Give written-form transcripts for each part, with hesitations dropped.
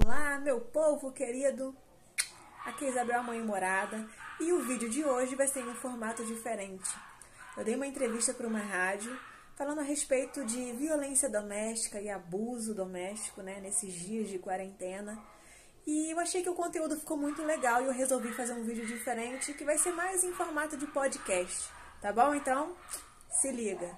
Olá, meu povo querido! Aqui é Isabel, a mãe morada, e o vídeo de hoje vai ser em um formato diferente. Eu dei uma entrevista para uma rádio falando a respeito de violência doméstica e abuso doméstico, nesses dias de quarentena. E eu achei que o conteúdo ficou muito legal e eu resolvi fazer um vídeo diferente que vai ser mais em formato de podcast, tá bom? Então, se liga!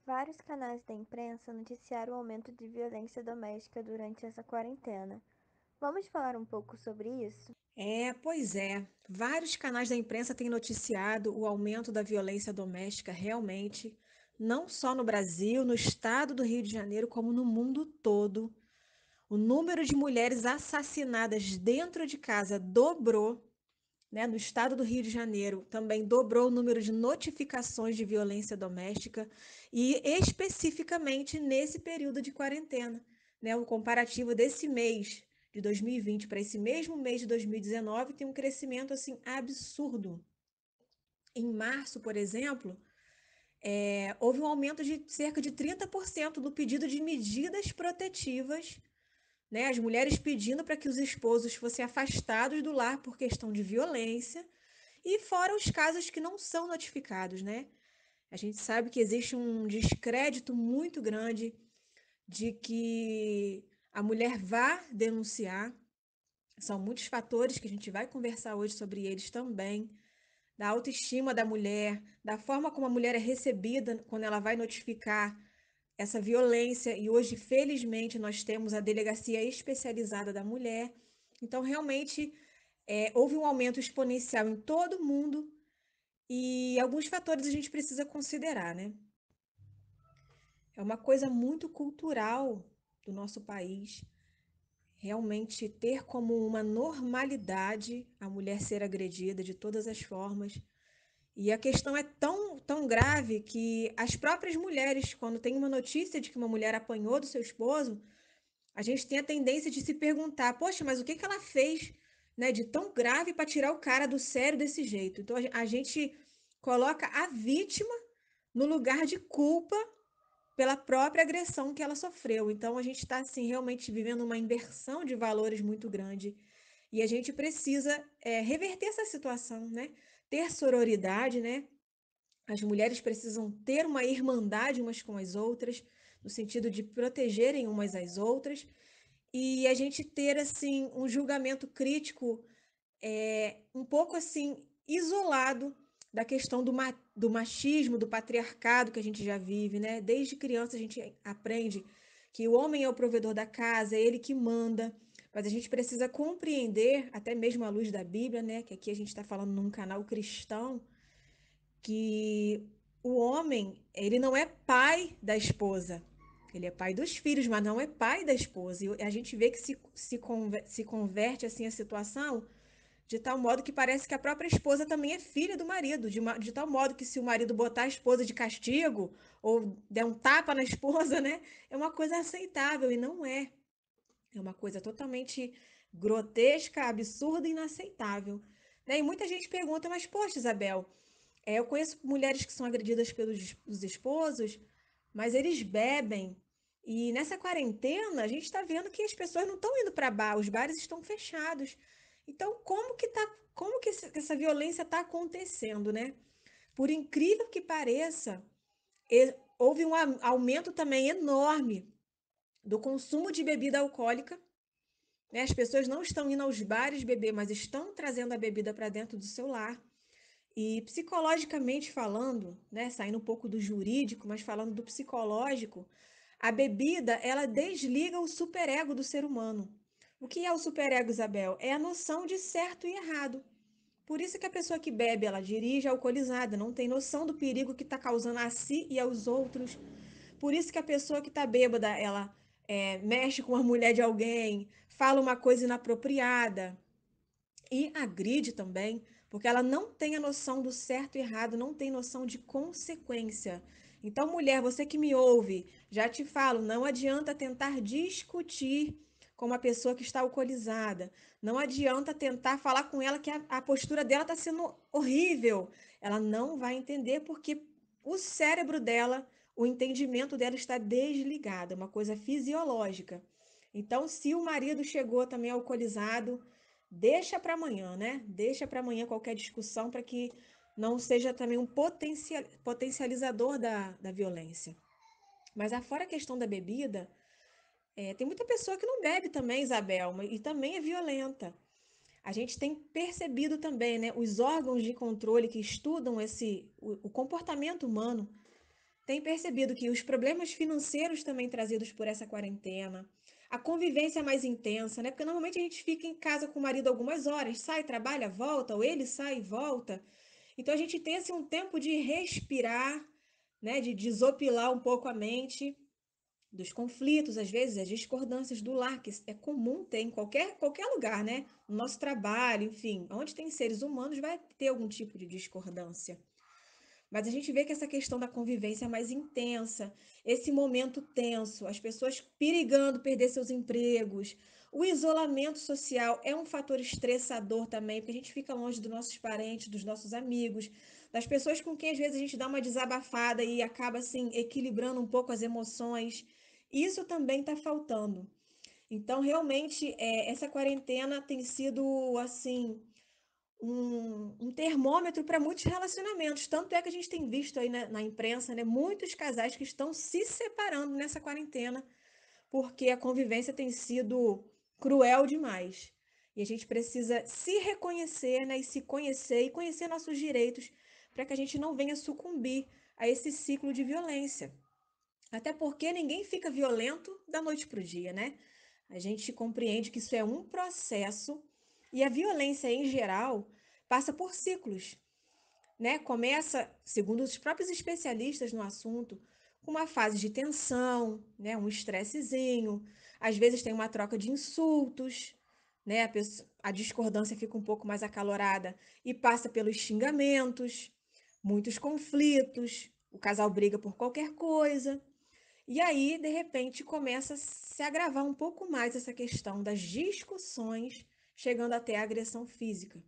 Vários canais da imprensa noticiaram o aumento de violência doméstica durante essa quarentena. Vamos falar um pouco sobre isso? Pois é. Vários canais da imprensa têm noticiado o aumento da violência doméstica realmente, não só no Brasil, no estado do Rio de Janeiro, como no mundo todo. O número de mulheres assassinadas dentro de casa dobrou, né? No estado do Rio de Janeiro também dobrou o número de notificações de violência doméstica e especificamente nesse período de quarentena, né? O comparativo desse mês de 2020 para esse mesmo mês de 2019 tem um crescimento assim absurdo. Em março, por exemplo, houve um aumento de cerca de 30% do pedido de medidas protetivas, né? As mulheres pedindo para que os esposos fossem afastados do lar por questão de violência, e fora os casos que não são notificados, né? A gente sabe que existe um descrédito muito grande de que a mulher vá denunciar. São muitos fatores que a gente vai conversar hoje sobre eles também, da autoestima da mulher, da forma como a mulher é recebida quando ela vai notificar essa violência. E hoje, felizmente, nós temos a delegacia especializada da mulher. Então, realmente, houve um aumento exponencial em todo o mundo e alguns fatores a gente precisa considerar, né? É uma coisa muito cultural do nosso país, realmente ter como uma normalidade a mulher ser agredida de todas as formas. E a questão é tão grave que as próprias mulheres, quando tem uma notícia de que uma mulher apanhou do seu esposo, a gente tem a tendência de se perguntar, poxa, mas o que ela fez, né, de tão grave para tirar o cara do sério desse jeito? Então a gente coloca a vítima no lugar de culpa pela própria agressão que ela sofreu. Então a gente está assim realmente vivendo uma inversão de valores muito grande e a gente precisa reverter essa situação, né? Ter sororidade, né? As mulheres precisam ter uma irmandade umas com as outras, no sentido de protegerem umas às outras, e a gente ter assim um julgamento crítico um pouco assim isolado da questão do machismo, do patriarcado que a gente já vive, né? Desde criança a gente aprende que o homem é o provedor da casa, é ele que manda, mas a gente precisa compreender, até mesmo à luz da Bíblia, né? Que aqui a gente está falando num canal cristão, que o homem, ele não é pai da esposa. Ele é pai dos filhos, mas não é pai da esposa. E a gente vê que se converte assim a situação de tal modo que parece que a própria esposa também é filha do marido, de tal modo que se o marido botar a esposa de castigo ou der um tapa na esposa, né, é uma coisa aceitável e não é. É uma coisa totalmente grotesca, absurda e inaceitável. Né? E muita gente pergunta, mas poxa, Isabel, eu conheço mulheres que são agredidas pelos os esposos, mas eles bebem. E nessa quarentena, a gente está vendo que as pessoas não estão indo para bar, os bares estão fechados. Então, como que essa violência está acontecendo, né? Por incrível que pareça, houve um aumento também enorme do consumo de bebida alcoólica, né? As pessoas não estão indo aos bares beber, mas estão trazendo a bebida para dentro do seu lar. E psicologicamente falando, né, saindo um pouco do jurídico, mas falando do psicológico, a bebida, ela desliga o superego do ser humano. O que é o superego, Isabel? É a noção de certo e errado. Por isso que a pessoa que bebe, ela dirige alcoolizada, não tem noção do perigo que está causando a si e aos outros. Por isso que a pessoa que está bêbada, ela mexe com a mulher de alguém, fala uma coisa inapropriada, e agride também, porque ela não tem a noção do certo e errado, não tem noção de consequência. Então, mulher, você que me ouve, já te falo, não adianta tentar discutir com uma pessoa que está alcoolizada. Não adianta tentar falar com ela que a postura dela está sendo horrível. Ela não vai entender porque o cérebro dela, o entendimento dela está desligado, é uma coisa fisiológica. Então, se o marido chegou também alcoolizado, deixa para amanhã, né? Deixa para amanhã qualquer discussão para que não seja também um potencializador da violência. Mas afora a questão da bebida, tem muita pessoa que não bebe também, Isabel, e também é violenta. A gente tem percebido também, né, os órgãos de controle que estudam o comportamento humano têm percebido que os problemas financeiros também trazidos por essa quarentena, a convivência mais intensa, né? Porque normalmente a gente fica em casa com o marido algumas horas, sai, trabalha, volta, ou ele sai e volta. Então a gente tem assim, um tempo de respirar, né, de desopilar um pouco a mente dos conflitos, às vezes, as discordâncias do lar, que é comum ter em qualquer lugar, né? No nosso trabalho, enfim, onde tem seres humanos vai ter algum tipo de discordância. Mas a gente vê que essa questão da convivência é mais intensa, esse momento tenso, as pessoas perigando perder seus empregos. O isolamento social é um fator estressador também, porque a gente fica longe dos nossos parentes, dos nossos amigos, das pessoas com quem às vezes a gente dá uma desabafada e acaba assim equilibrando um pouco as emoções. Isso também está faltando. Então, realmente, essa quarentena tem sido assim um termômetro para muitos relacionamentos. Tanto é que a gente tem visto aí na imprensa, né, muitos casais que estão se separando nessa quarentena, porque a convivência tem sido cruel demais. E a gente precisa se reconhecer, né, e se conhecer e conhecer nossos direitos para que a gente não venha sucumbir a esse ciclo de violência. Até porque ninguém fica violento da noite para o dia, né? A gente compreende que isso é um processo e a violência em geral passa por ciclos, né? Começa, segundo os próprios especialistas no assunto, com uma fase de tensão, né? Um estressezinho, às vezes tem uma troca de insultos, né? A discordância fica um pouco mais acalorada e passa pelos xingamentos, muitos conflitos, o casal briga por qualquer coisa. E aí, de repente, começa a se agravar um pouco mais essa questão das discussões, chegando até a agressão física.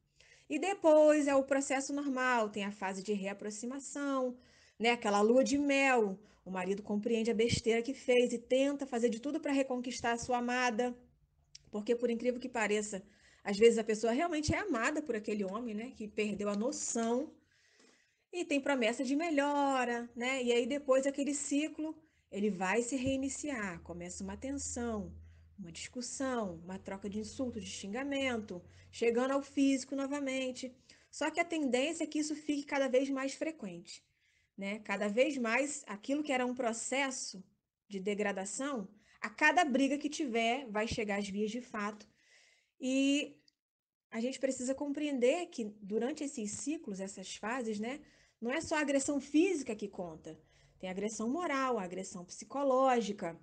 E depois é o processo normal, tem a fase de reaproximação, né? Aquela lua de mel. O marido compreende a besteira que fez e tenta fazer de tudo para reconquistar a sua amada, porque por incrível que pareça, às vezes a pessoa realmente é amada por aquele homem, né? Que perdeu a noção e tem promessa de melhora, né? E aí depois aquele ciclo, ele vai se reiniciar, começa uma tensão, uma discussão, uma troca de insultos, de xingamento, chegando ao físico novamente. Só que a tendência é que isso fique cada vez mais frequente, né? Cada vez mais aquilo que era um processo de degradação, a cada briga que tiver, vai chegar às vias de fato. E a gente precisa compreender que durante esses ciclos, essas fases, né, não é só a agressão física que conta. Tem a agressão moral, a agressão psicológica,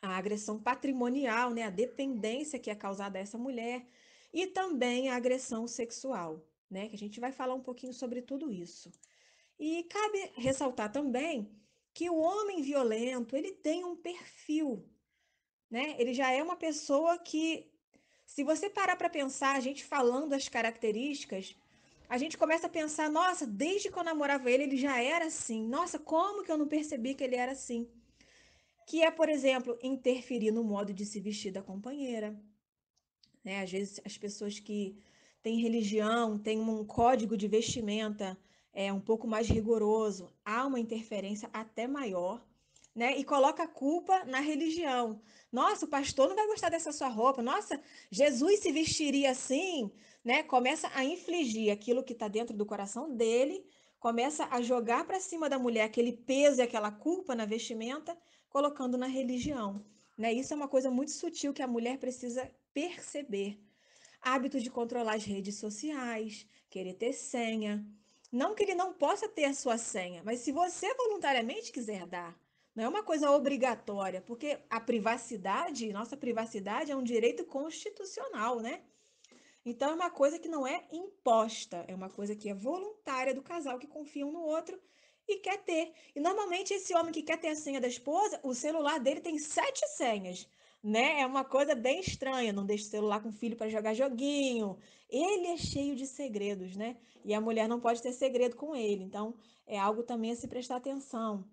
a agressão patrimonial, né, a dependência que é causada a essa mulher e também a agressão sexual, né, que a gente vai falar um pouquinho sobre tudo isso. E cabe ressaltar também que o homem violento, ele tem um perfil, né? Ele já é uma pessoa que, se você parar para pensar, a gente falando as características, a gente começa a pensar, nossa, desde que eu namorava ele, ele já era assim. Nossa, como que eu não percebi que ele era assim? Que é, por exemplo, interferir no modo de se vestir da companheira, né? Às vezes as pessoas que têm religião, têm um código de vestimenta um pouco mais rigoroso, há uma interferência até maior, né? E coloca a culpa na religião. Nossa, o pastor não vai gostar dessa sua roupa. Nossa, Jesus se vestiria assim, né? Começa a infligir aquilo que está dentro do coração dele, começa a jogar para cima da mulher aquele peso e aquela culpa na vestimenta, colocando na religião, né? Isso é uma coisa muito sutil que a mulher precisa perceber. Hábito de controlar as redes sociais, querer ter senha. Não que ele não possa ter a sua senha, mas se você voluntariamente quiser dar, não é uma coisa obrigatória, porque a privacidade, nossa privacidade é um direito constitucional, né? Então é uma coisa que não é imposta, é uma coisa que é voluntária do casal que confia um no outro e quer ter. E normalmente esse homem que quer ter a senha da esposa, o celular dele tem 7 senhas. né? É uma coisa bem estranha. Não deixa o celular com o filho para jogar joguinho. Ele é cheio de segredos, né? E a mulher não pode ter segredo com ele. Então, é algo também a se prestar atenção.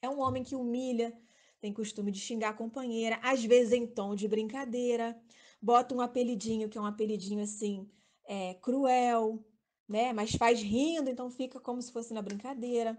É um homem que humilha, tem costume de xingar a companheira, às vezes em tom de brincadeira, bota um apelidinho que é um apelidinho assim, cruel, né? Mas faz rindo, então fica como se fosse na brincadeira.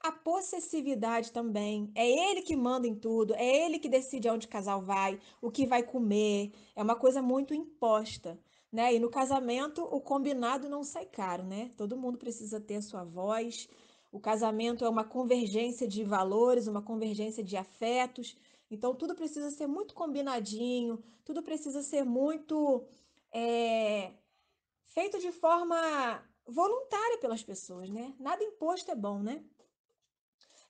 A possessividade também. É ele que manda em tudo, é ele que decide aonde o casal vai, o que vai comer. É uma coisa muito imposta, né? E no casamento, o combinado não sai caro, né? Todo mundo precisa ter a sua voz. O casamento é uma convergência de valores, uma convergência de afetos. Então, tudo precisa ser muito combinadinho, tudo precisa ser muito é, feito de forma voluntária pelas pessoas, né? Nada imposto é bom, né?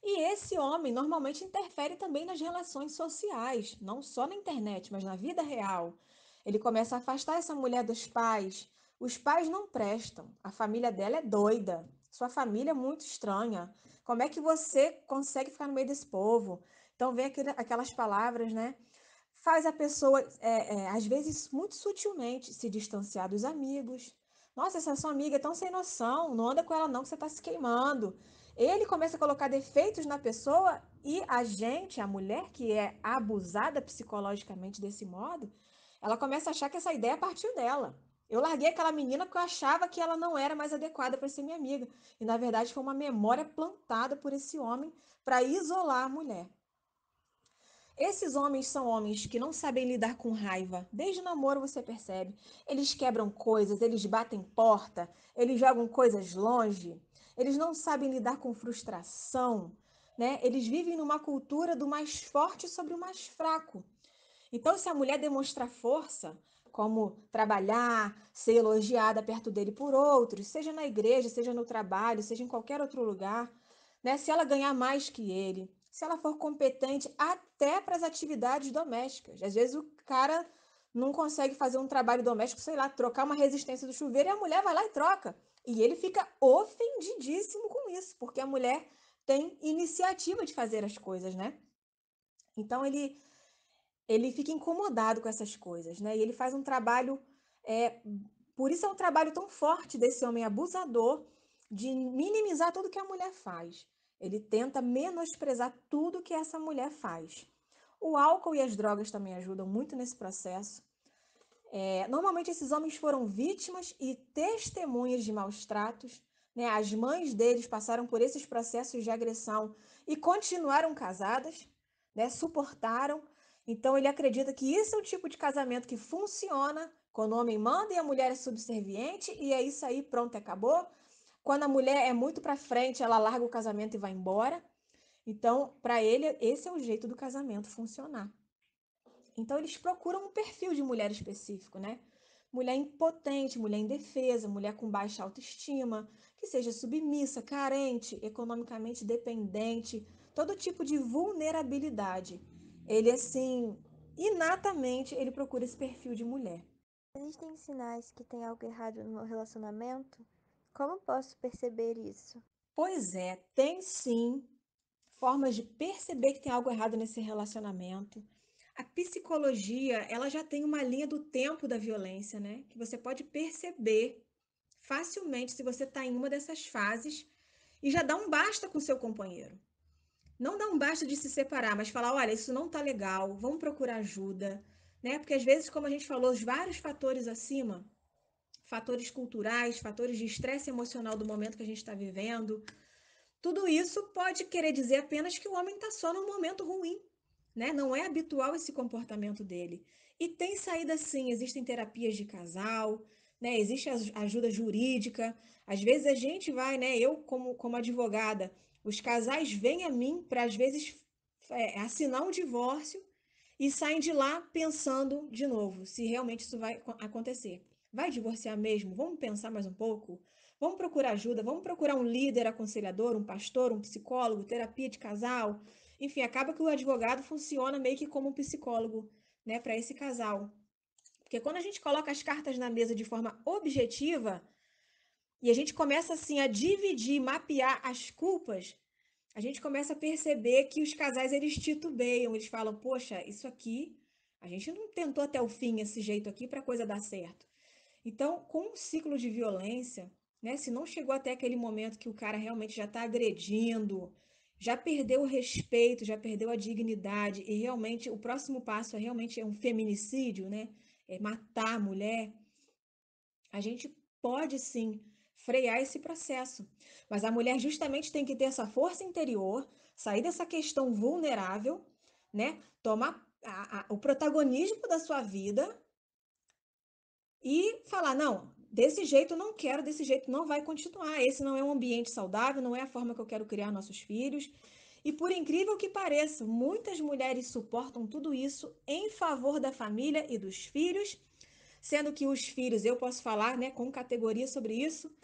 E esse homem normalmente interfere também nas relações sociais, não só na internet, mas na vida real. Ele começa a afastar essa mulher dos pais. Os pais não prestam, a família dela é doida, sua família é muito estranha. Como é que você consegue ficar no meio desse povo? Então vem aquelas palavras, né? Faz a pessoa, às vezes, muito sutilmente, se distanciar dos amigos. Nossa, essa sua amiga é tão sem noção, não anda com ela não, que você está se queimando. Ele começa a colocar defeitos na pessoa e a gente, a mulher que é abusada psicologicamente desse modo, ela começa a achar que essa ideia partiu dela. Eu larguei aquela menina porque eu achava que ela não era mais adequada para ser minha amiga. E na verdade foi uma memória plantada por esse homem para isolar a mulher. Esses homens são homens que não sabem lidar com raiva. Desde o namoro você percebe. Eles quebram coisas, eles batem porta, eles jogam coisas longe. Eles não sabem lidar com frustração, né? Eles vivem numa cultura do mais forte sobre o mais fraco. Então, se a mulher demonstrar força, como trabalhar, ser elogiada perto dele por outros, seja na igreja, seja no trabalho, seja em qualquer outro lugar, né? Se ela ganhar mais que ele, se ela for competente até para as atividades domésticas. Às vezes o cara não consegue fazer um trabalho doméstico, sei lá, trocar uma resistência do chuveiro e a mulher vai lá e troca. E ele fica ofendidíssimo com isso, porque a mulher tem iniciativa de fazer as coisas, né? Então ele fica incomodado com essas coisas, né? E ele faz um trabalho, é, por isso é um trabalho tão forte desse homem abusador de minimizar tudo que a mulher faz. Ele tenta menosprezar tudo que essa mulher faz. O álcool e as drogas também ajudam muito nesse processo. Normalmente esses homens foram vítimas e testemunhas de maus tratos, né? As mães deles passaram por esses processos de agressão e continuaram casadas, né? Suportaram. Então ele acredita que isso é um tipo de casamento que funciona quando o homem manda e a mulher é subserviente e é isso aí, pronto, acabou. Quando a mulher é muito para frente, ela larga o casamento e vai embora. Então, para ele, esse é o jeito do casamento funcionar. Então eles procuram um perfil de mulher específico, né? Mulher impotente, mulher indefesa, mulher com baixa autoestima, que seja submissa, carente, economicamente dependente, todo tipo de vulnerabilidade. Ele assim, inatamente, ele procura esse perfil de mulher. Existem sinais que tem algo errado no meu relacionamento? Como posso perceber isso? Pois é, tem sim formas de perceber que tem algo errado nesse relacionamento. A psicologia, ela já tem uma linha do tempo da violência, né? Que você pode perceber facilmente se você está em uma dessas fases e já dá um basta com seu companheiro. Não dá um basta de se separar, mas falar, olha, isso não tá legal, vamos procurar ajuda, né? Porque às vezes, como a gente falou, os vários fatores acima, fatores culturais, fatores de estresse emocional do momento que a gente está vivendo, tudo isso pode querer dizer apenas que o homem está só num momento ruim, né? Não é habitual esse comportamento dele. E tem saída sim, existem terapias de casal, né? Existe ajuda jurídica. Às vezes a gente vai, né? Eu, como advogada, os casais vêm a mim para, às vezes, assinar um divórcio e saem de lá pensando de novo se realmente isso vai acontecer. Vai divorciar mesmo? Vamos pensar mais um pouco? Vamos procurar ajuda, vamos procurar um líder aconselhador, um pastor, um psicólogo, terapia de casal. Enfim, acaba que o advogado funciona meio que como um psicólogo, né, para esse casal. Porque quando a gente coloca as cartas na mesa de forma objetiva e a gente começa assim a dividir, mapear as culpas, a gente começa a perceber que os casais eles titubeiam, eles falam: "Poxa, isso aqui A gente não tentou até o fim esse jeito aqui para a coisa dar certo. Então, com um ciclo de violência, né, se não chegou até aquele momento que o cara realmente já está agredindo, já perdeu o respeito, já perdeu a dignidade e realmente o próximo passo é realmente um feminicídio, né, é matar a mulher, a gente pode sim frear esse processo. Mas a mulher justamente tem que ter essa força interior, sair dessa questão vulnerável, né, tomar o protagonismo da sua vida e falar: não, desse jeito não quero, desse jeito não vai continuar. Esse não é um ambiente saudável, não é a forma que eu quero criar nossos filhos. E por incrível que pareça, muitas mulheres suportam tudo isso em favor da família e dos filhos, sendo que os filhos, eu posso falar, né, com categoria sobre isso,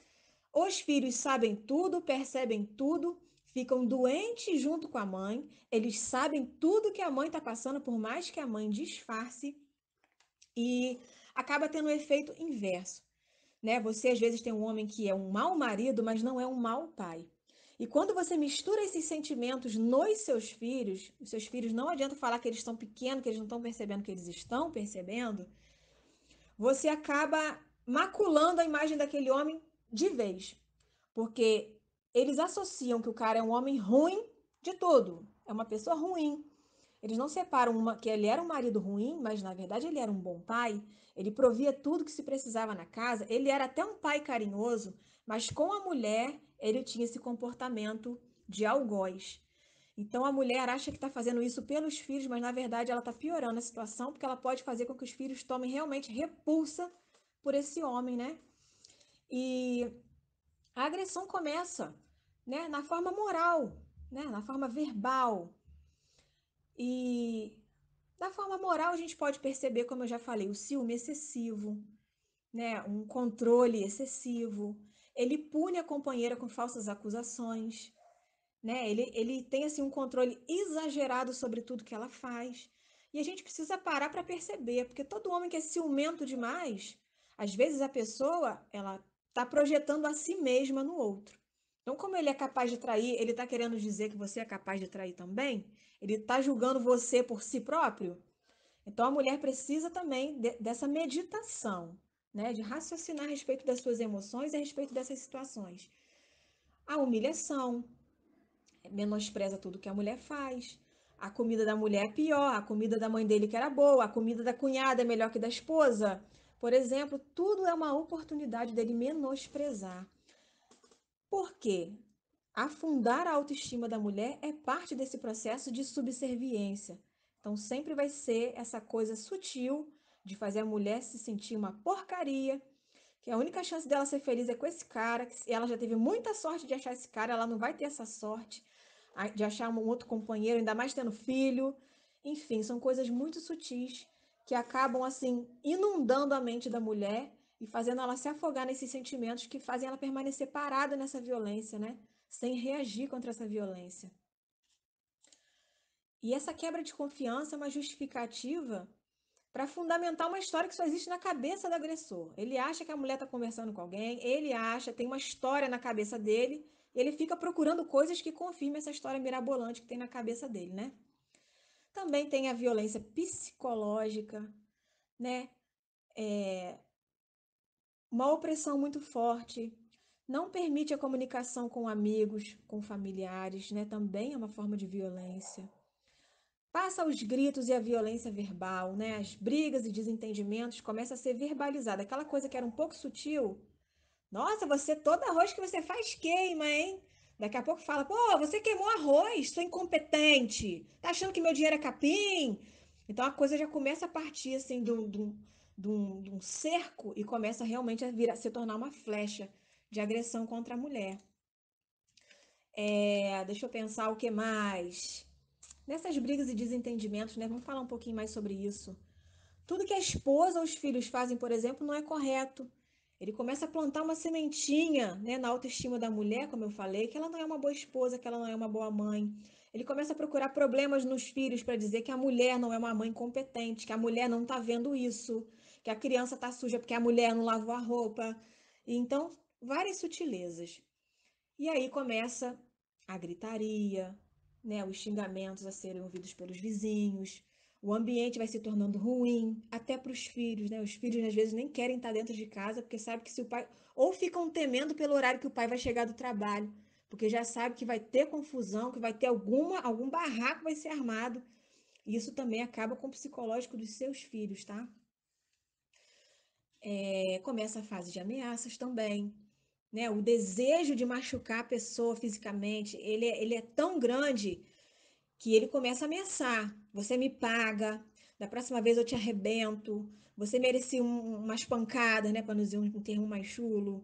os filhos sabem tudo, percebem tudo, ficam doentes junto com a mãe, eles sabem tudo que a mãe está passando, por mais que a mãe disfarce, e acaba tendo um efeito inverso, né? Você às vezes tem um homem que é um mau marido, mas não é um mau pai. E quando você mistura esses sentimentos nos seus filhos, os seus filhos não adianta falar que eles estão pequenos, que eles não estão percebendo que eles estão percebendo, você acaba maculando a imagem daquele homem de vez. Porque eles associam que o cara é um homem ruim de tudo, é uma pessoa ruim. Eles não separam que ele era um marido ruim, mas na verdade ele era um bom pai. Ele provia tudo que se precisava na casa. Ele era até um pai carinhoso, mas com a mulher ele tinha esse comportamento de algoz. Então a mulher acha que está fazendo isso pelos filhos, mas na verdade ela está piorando a situação porque ela pode fazer com que os filhos tomem realmente repulsa por esse homem, né? E a agressão começa, né, na forma moral, né, na forma verbal. E da forma moral, a gente pode perceber, como eu já falei, o ciúme excessivo, né? Um controle excessivo. Ele pune a companheira com falsas acusações, né? Ele tem assim um controle exagerado sobre tudo que ela faz. E a gente precisa parar para perceber, porque todo homem que é ciumento demais, às vezes a pessoa, ela está projetando a si mesma no outro. Então, como ele é capaz de trair, ele está querendo dizer que você é capaz de trair também? Ele está julgando você por si próprio? Então, a mulher precisa também dessa meditação, né? De raciocinar a respeito das suas emoções e a respeito dessas situações. A humilhação, menospreza tudo que a mulher faz. A comida da mulher é pior, a comida da mãe dele que era boa, a comida da cunhada é melhor que da esposa. Por exemplo, tudo é uma oportunidade dele menosprezar. Por quê? Afundar a autoestima da mulher é parte desse processo de subserviência. Então, sempre vai ser essa coisa sutil de fazer a mulher se sentir uma porcaria, que a única chance dela ser feliz é com esse cara, que ela já teve muita sorte de achar esse cara, ela não vai ter essa sorte de achar um outro companheiro, ainda mais tendo filho. Enfim, são coisas muito sutis que acabam assim inundando a mente da mulher e fazendo ela se afogar nesses sentimentos que fazem ela permanecer parada nessa violência, né? Sem reagir contra essa violência. E essa quebra de confiança é uma justificativa para fundamentar uma história que só existe na cabeça do agressor. Ele acha que a mulher está conversando com alguém, ele acha, tem uma história na cabeça dele, e ele fica procurando coisas que confirmem essa história mirabolante que tem na cabeça dele, né? Também tem a violência psicológica, né? Uma opressão muito forte, não permite a comunicação com amigos, com familiares, né? Também é uma forma de violência. Passa os gritos e a violência verbal, né? As brigas e desentendimentos começam a ser verbalizada. Aquela coisa que era um pouco sutil. Nossa, você, todo arroz que você faz queima, hein? Daqui a pouco fala, pô, você queimou arroz, sou incompetente. Tá achando que meu dinheiro é capim? Então a coisa já começa a partir assim de um cerco e começa realmente a se tornar uma flecha de agressão contra a mulher. Deixa eu pensar o que mais. Nessas brigas e desentendimentos, né? Vamos falar um pouquinho mais sobre isso. Tudo que a esposa ou os filhos fazem, por exemplo, não é correto. Ele começa a plantar uma sementinha, né, na autoestima da mulher, como eu falei, que ela não é uma boa esposa, que ela não é uma boa mãe. Ele começa a procurar problemas nos filhos para dizer que a mulher não é uma mãe competente, que a mulher não está vendo isso, que a criança está suja porque a mulher não lavou a roupa. E então, várias sutilezas. E aí começa a gritaria, né, os xingamentos a serem ouvidos pelos vizinhos, o ambiente vai se tornando ruim, até para os filhos, né? Os filhos às vezes nem querem estar dentro de casa, porque sabe que se o pai. Ou ficam temendo pelo horário que o pai vai chegar do trabalho, porque já sabe que vai ter confusão, que vai ter algum barraco vai ser armado. E isso também acaba com o psicológico dos seus filhos, tá? Começa a fase de ameaças também, né? O desejo de machucar a pessoa fisicamente, ele é tão grande que ele começa a ameaçar. Você me paga, da próxima vez eu te arrebento, você merecia umas pancadas, né? Para não dizer um termo mais chulo.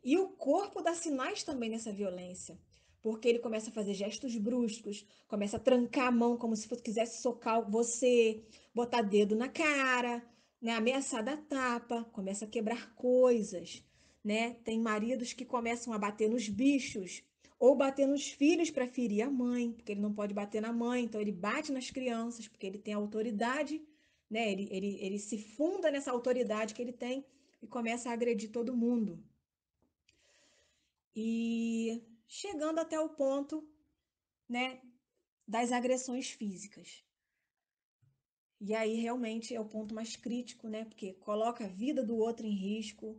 E o corpo dá sinais também nessa violência, porque ele começa a fazer gestos bruscos, começa a trancar a mão como se quisesse socar você, botar dedo na cara, né, ameaçar dar tapa, começa a quebrar coisas, né? Tem maridos que começam a bater nos bichos ou bater nos filhos para ferir a mãe, porque ele não pode bater na mãe, então ele bate nas crianças, porque ele tem autoridade, né? Ele se funda nessa autoridade que ele tem e começa a agredir todo mundo. E chegando até o ponto, né, das agressões físicas. E aí realmente é o ponto mais crítico, né, porque coloca a vida do outro em risco,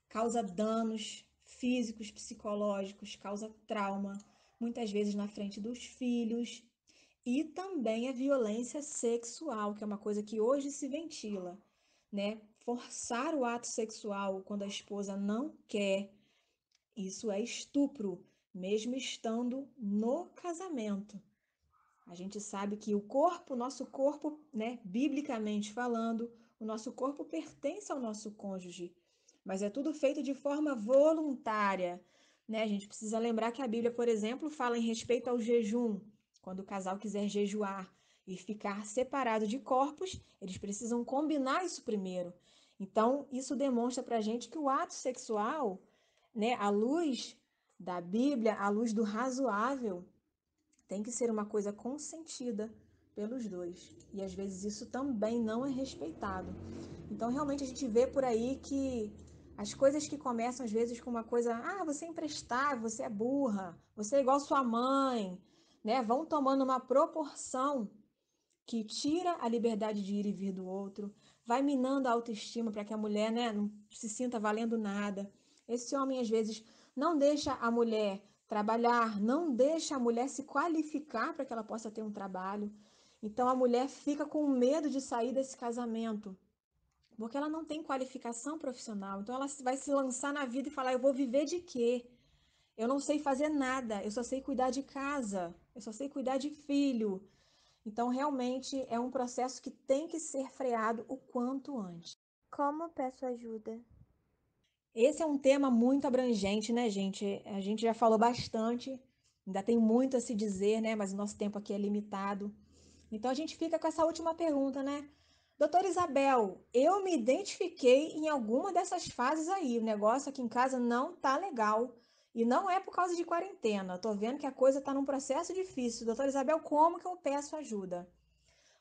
causa danos físicos, psicológicos, causa trauma, muitas vezes na frente dos filhos, e também a violência sexual, que é uma coisa que hoje se ventila, né? Forçar o ato sexual quando a esposa não quer. Isso é estupro, mesmo estando no casamento. A gente sabe que o corpo, nosso corpo, né, biblicamente falando, o nosso corpo pertence ao nosso cônjuge, mas é tudo feito de forma voluntária, né? A gente precisa lembrar que a Bíblia, por exemplo, fala em respeito ao jejum. Quando o casal quiser jejuar e ficar separado de corpos, eles precisam combinar isso primeiro. Então, isso demonstra para a gente que o ato sexual, né, à luz da Bíblia, à luz do razoável, tem que ser uma coisa consentida pelos dois. E às vezes isso também não é respeitado. Então realmente a gente vê por aí que as coisas que começam às vezes com uma coisa, você é imprestável, você é burra, você é igual sua mãe, né? Vão tomando uma proporção que tira a liberdade de ir e vir do outro, vai minando a autoestima para que a mulher, né, não se sinta valendo nada. Esse homem, às vezes, não deixa a mulher trabalhar, não deixa a mulher se qualificar para que ela possa ter um trabalho. Então, a mulher fica com medo de sair desse casamento, porque ela não tem qualificação profissional. Então, ela vai se lançar na vida e falar: eu vou viver de quê? Eu não sei fazer nada, eu só sei cuidar de casa, eu só sei cuidar de filho. Então, realmente é um processo que tem que ser freado o quanto antes. Como peço ajuda? Esse é um tema muito abrangente, né, gente? A gente já falou bastante, ainda tem muito a se dizer, né? Mas o nosso tempo aqui é limitado. Então, a gente fica com essa última pergunta, né? Doutora Isabel, eu me identifiquei em alguma dessas fases aí. O negócio aqui em casa não tá legal. E não é por causa de quarentena. Eu tô vendo que a coisa tá num processo difícil. Doutora Isabel, como que eu peço ajuda?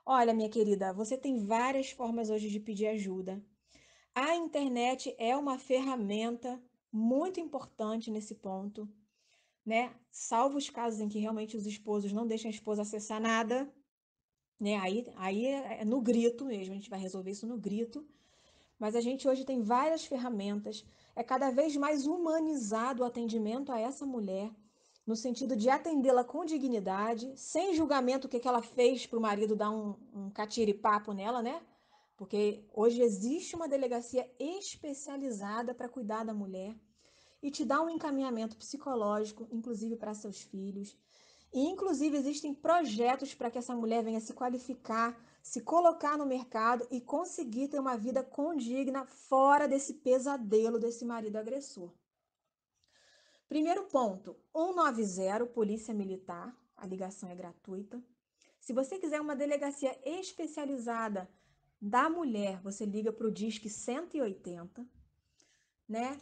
Olha, minha querida, você tem várias formas hoje de pedir ajuda. A internet é uma ferramenta muito importante nesse ponto, né? Salvo os casos em que realmente os esposos não deixam a esposa acessar nada, né? Aí é no grito mesmo, a gente vai resolver isso no grito. Mas a gente hoje tem várias ferramentas, é cada vez mais humanizado o atendimento a essa mulher, no sentido de atendê-la com dignidade, sem julgamento o que ela fez para o marido dar um catiripapo nela, né? Porque hoje existe uma delegacia especializada para cuidar da mulher e te dá um encaminhamento psicológico, inclusive para seus filhos. E, inclusive, existem projetos para que essa mulher venha se qualificar, se colocar no mercado e conseguir ter uma vida condigna fora desse pesadelo desse marido agressor. Primeiro ponto, 190, Polícia Militar, a ligação é gratuita. Se você quiser uma delegacia especializada da mulher, você liga para o Disque 180, né?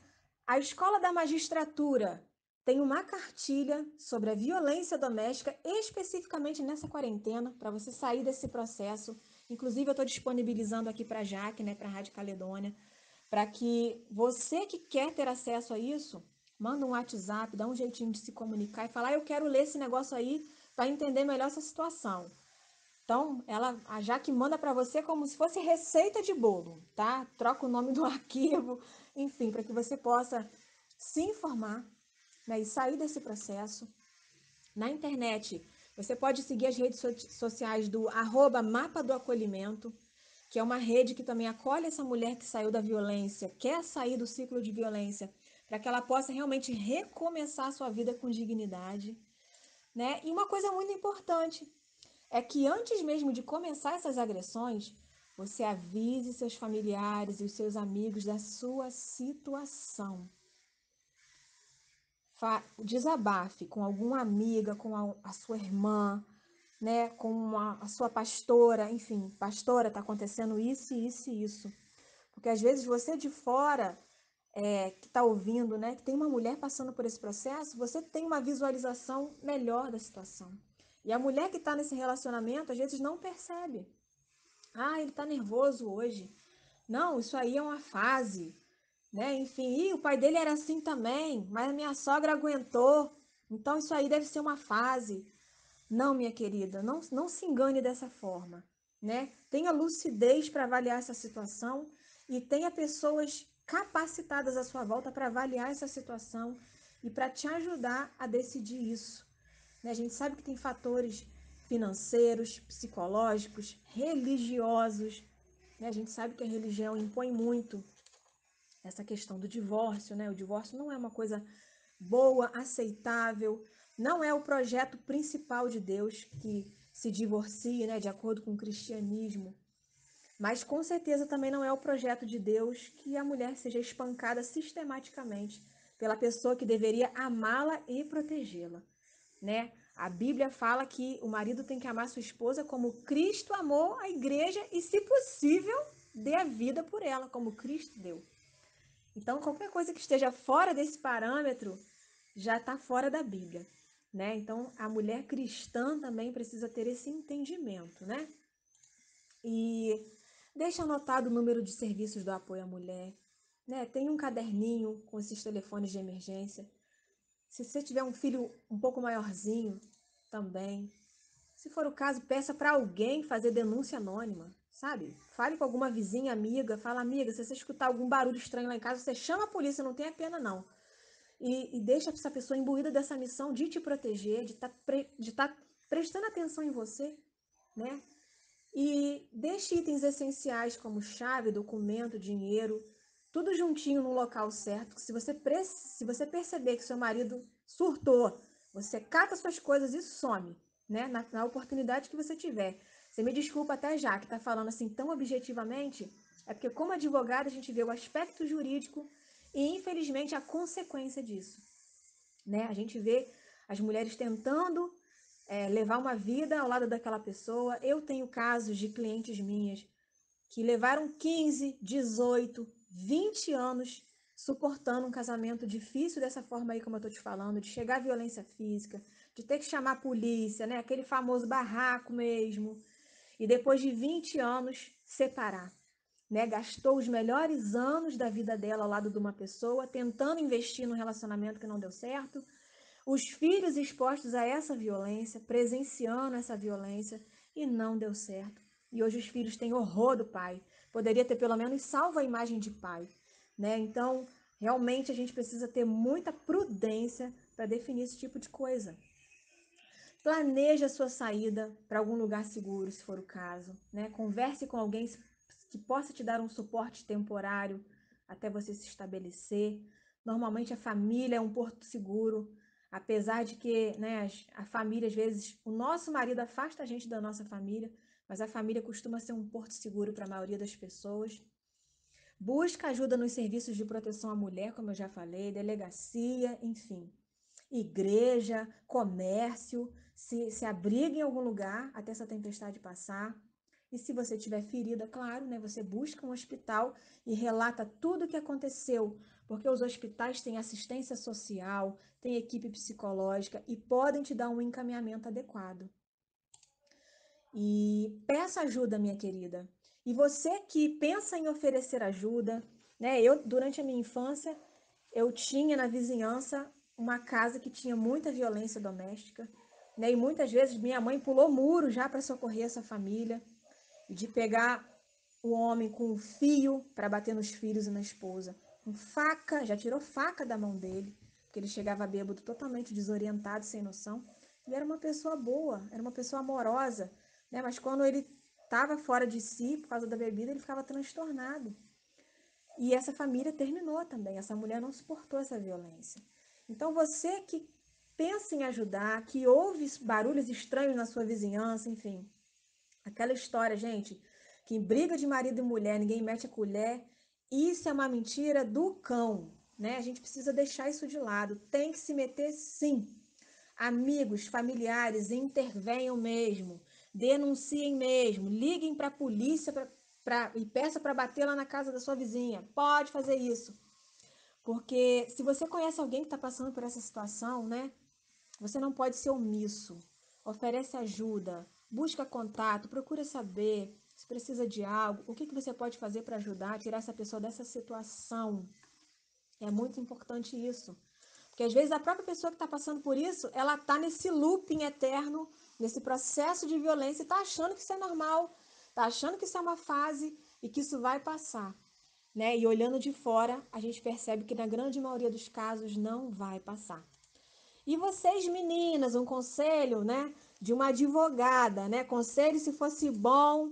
A Escola da Magistratura tem uma cartilha sobre a violência doméstica, especificamente nessa quarentena, para você sair desse processo. Inclusive, eu estou disponibilizando aqui para a Jaque, né, para a Rádio Caledônia, para que você que quer ter acesso a isso, manda um WhatsApp, dá um jeitinho de se comunicar e falar: eu quero ler esse negócio aí para entender melhor essa situação. Então, a Jaque manda para você como se fosse receita de bolo, tá? Troca o nome do arquivo, enfim, para que você possa se informar, né, e sair desse processo. Na internet, você pode seguir as redes sociais do @mapa do acolhimento, que é uma rede que também acolhe essa mulher que saiu da violência, quer sair do ciclo de violência, para que ela possa realmente recomeçar a sua vida com dignidade, né? E uma coisa muito importante é que antes mesmo de começar essas agressões, você avise seus familiares e os seus amigos da sua situação. Desabafe com alguma amiga, com a sua irmã, né, com a sua pastora, enfim, pastora, está acontecendo isso, isso e isso. Porque às vezes você de fora, que está ouvindo, né, que tem uma mulher passando por esse processo, você tem uma visualização melhor da situação. E a mulher que está nesse relacionamento, às vezes não percebe. Ah, ele está nervoso hoje. Não, isso aí é uma fase, né? Enfim, o pai dele era assim também, mas a minha sogra aguentou. Então isso aí deve ser uma fase. Não, minha querida, não se engane dessa forma, né? Tenha lucidez para avaliar essa situação e tenha pessoas capacitadas à sua volta para avaliar essa situação e para te ajudar a decidir isso, né? A gente sabe que tem fatores financeiros, psicológicos, religiosos, né? A gente sabe que a religião impõe muito essa questão do divórcio, né? O divórcio não é uma coisa boa, aceitável, não é o projeto principal de Deus que se divorcie, né, de acordo com o cristianismo. Mas com certeza também não é o projeto de Deus que a mulher seja espancada sistematicamente pela pessoa que deveria amá-la e protegê-la, né? A Bíblia fala que o marido tem que amar sua esposa como Cristo amou a igreja e, se possível, dê a vida por ela, como Cristo deu. Então, qualquer coisa que esteja fora desse parâmetro já está fora da Bíblia, né? Então, a mulher cristã também precisa ter esse entendimento, né? E deixa anotado o número de serviços do apoio à mulher, né? Tem um caderninho com esses telefones de emergência. Se você tiver um filho um pouco maiorzinho, também. Se for o caso, peça para alguém fazer denúncia anônima, sabe? Fale com alguma vizinha, amiga, fala, amiga, se você escutar algum barulho estranho lá em casa, você chama a polícia, não tenha pena não. E deixa essa pessoa imbuída dessa missão de te proteger, de tá prestando atenção em você, né? E deixe itens essenciais como chave, documento, dinheiro, tudo juntinho no local certo. Se você perceber que seu marido surtou, você cata suas coisas e some, né? Na oportunidade que você tiver. Você me desculpa até já que está falando assim tão objetivamente, é porque como advogada a gente vê o aspecto jurídico e infelizmente a consequência disso, né? A gente vê as mulheres tentando levar uma vida ao lado daquela pessoa. Eu tenho casos de clientes minhas que levaram 15, 18, 20 anos suportando um casamento difícil dessa forma aí como eu tô te falando, de chegar à violência física, de ter que chamar a polícia, né? Aquele famoso barraco mesmo. E depois de 20 anos, separar. Né? Gastou os melhores anos da vida dela ao lado de uma pessoa, tentando investir num relacionamento que não deu certo, os filhos expostos a essa violência, presenciando essa violência, e não deu certo. E hoje os filhos têm horror do pai. Poderia ter pelo menos salvo a imagem de pai, né? Então, realmente a gente precisa ter muita prudência para definir esse tipo de coisa. Planeje a sua saída para algum lugar seguro, se for o caso, né? Converse com alguém que possa te dar um suporte temporário até você se estabelecer. Normalmente a família é um porto seguro, apesar de que, né, a família, às vezes, o nosso marido afasta a gente da nossa família, mas a família costuma ser um porto seguro para a maioria das pessoas. Busca ajuda nos serviços de proteção à mulher, como eu já falei, delegacia, enfim. Igreja, comércio, se abriga em algum lugar até essa tempestade passar. E se você tiver ferida, claro, né, você busca um hospital e relata tudo o que aconteceu, porque os hospitais têm assistência social, têm equipe psicológica e podem te dar um encaminhamento adequado. E peça ajuda, minha querida. E você que pensa em oferecer ajuda, né? Eu, durante a minha infância, eu tinha na vizinhança uma casa que tinha muita violência doméstica. né? E muitas vezes minha mãe pulou muro já para socorrer essa família, de pegar o homem com um fio para bater nos filhos e na esposa, com faca, já tirou faca da mão dele, porque ele chegava bêbado totalmente desorientado, sem noção. Ele era uma pessoa boa, era uma pessoa amorosa, né? Mas quando ele estava fora de si por causa da bebida, ele ficava transtornado. E essa família terminou também. Essa mulher não suportou essa violência. Então você que pensa em ajudar, que ouve barulhos estranhos na sua vizinhança, enfim, aquela história, gente, que em briga de marido e mulher ninguém mete a colher, isso é uma mentira do cão, né? A gente precisa deixar isso de lado. Tem que se meter, sim. Amigos, familiares, intervenham mesmo, denunciem mesmo, liguem para a polícia e peça para bater lá na casa da sua vizinha. Pode fazer isso, porque se você conhece alguém que está passando por essa situação, né? Você não pode ser omisso. Oferece ajuda, busca contato, procura saber se precisa de algo, o que você pode fazer para ajudar a tirar essa pessoa dessa situação. É muito importante isso. Porque às vezes a própria pessoa que está passando por isso, ela está nesse looping eterno, nesse processo de violência e está achando que isso é normal, está achando que isso é uma fase e que isso vai passar. Né? E olhando de fora, a gente percebe que na grande maioria dos casos não vai passar. E vocês, meninas, um conselho, né, de uma advogada, né? Conselho se fosse bom,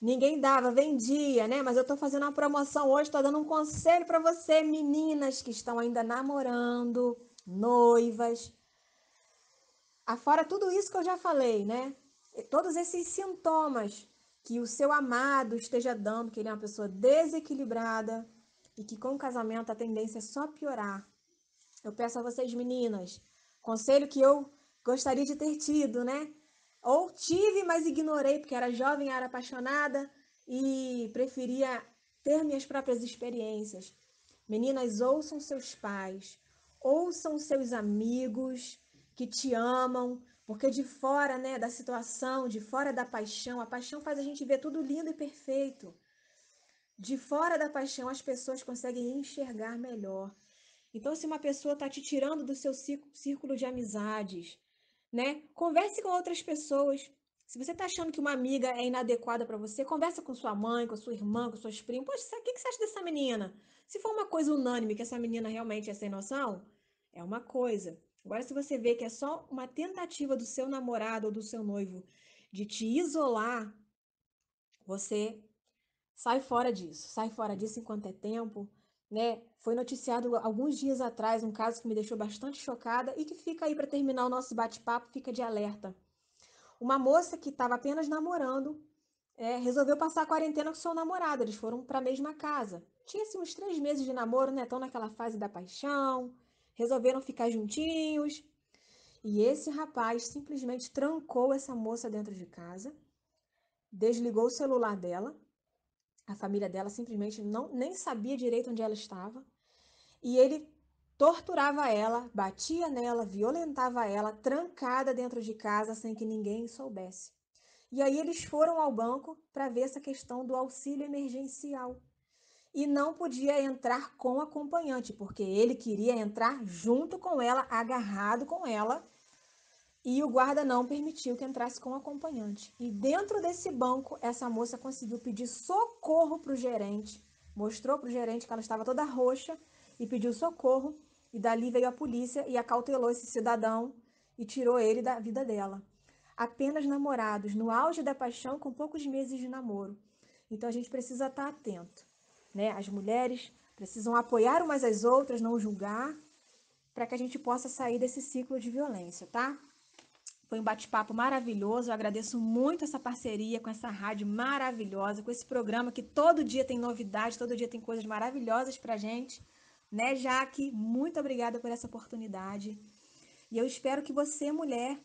ninguém dava, vendia, né? Mas eu tô fazendo uma promoção hoje, tô dando um conselho para você, meninas que estão ainda namorando, noivas. Afora tudo isso que eu já falei, né? Todos esses sintomas que o seu amado esteja dando, que ele é uma pessoa desequilibrada e que com o casamento a tendência é só piorar. Eu peço a vocês, meninas, conselho que eu gostaria de ter tido, né? Ou tive, mas ignorei, porque era jovem, era apaixonada e preferia ter minhas próprias experiências. Meninas, ouçam seus pais, ouçam seus amigos que te amam, porque de fora, né, da situação, de fora da paixão, a paixão faz a gente ver tudo lindo e perfeito. De fora da paixão, as pessoas conseguem enxergar melhor. Então, se uma pessoa está te tirando do seu círculo de amizades, né? Converse com outras pessoas. Se você está achando que uma amiga é inadequada para você, conversa com sua mãe, com sua irmã, com suas primas. Poxa, o que você acha dessa menina? Se for uma coisa unânime, que essa menina realmente é sem noção, é uma coisa. Agora, se você vê que é só uma tentativa do seu namorado ou do seu noivo de te isolar, você sai fora disso enquanto é tempo, né? Foi noticiado alguns dias atrás um caso que me deixou bastante chocada e que fica aí para terminar o nosso bate-papo, fica de alerta. Uma moça que estava apenas namorando, resolveu passar a quarentena com seu namorado, eles foram para a mesma casa. Tinha assim, uns 3 meses de namoro, né? Estão naquela fase da paixão, resolveram ficar juntinhos. E esse rapaz simplesmente trancou essa moça dentro de casa, desligou o celular dela. A família dela simplesmente não nem sabia direito onde ela estava. E ele torturava ela, batia nela, violentava ela, trancada dentro de casa sem que ninguém soubesse. E aí eles foram ao banco para ver essa questão do auxílio emergencial. E não podia entrar com acompanhante, porque ele queria entrar junto com ela, agarrado com ela, e o guarda não permitiu que entrasse com acompanhante. E dentro desse banco, essa moça conseguiu pedir socorro para o gerente, mostrou para o gerente que ela estava toda roxa e pediu socorro. E dali veio a polícia e acautelou esse cidadão e tirou ele da vida dela. Apenas namorados, no auge da paixão, com poucos meses de namoro. Então a gente precisa estar atento, né? As mulheres precisam apoiar umas às outras, não julgar, para que a gente possa sair desse ciclo de violência, tá? Foi um bate-papo maravilhoso. Eu agradeço muito essa parceria com essa rádio maravilhosa, com esse programa que todo dia tem novidade, todo dia tem coisas maravilhosas pra gente, né, Jaque? Muito obrigada por essa oportunidade. E eu espero que você, mulher,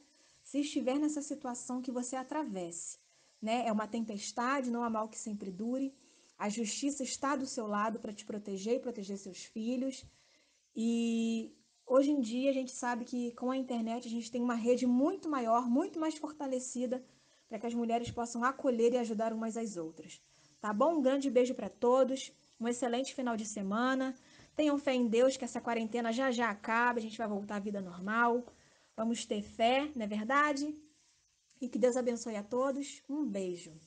se estiver nessa situação, que você atravesse, né? É uma tempestade, não há mal que sempre dure. A justiça está do seu lado para te proteger e proteger seus filhos. E hoje em dia a gente sabe que com a internet a gente tem uma rede muito maior, muito mais fortalecida para que as mulheres possam acolher e ajudar umas às outras. Tá bom? Um grande beijo para todos, um excelente final de semana. Tenham fé em Deus que essa quarentena já já acaba, a gente vai voltar à vida normal. Vamos ter fé, não é verdade? E que Deus abençoe a todos. Um beijo.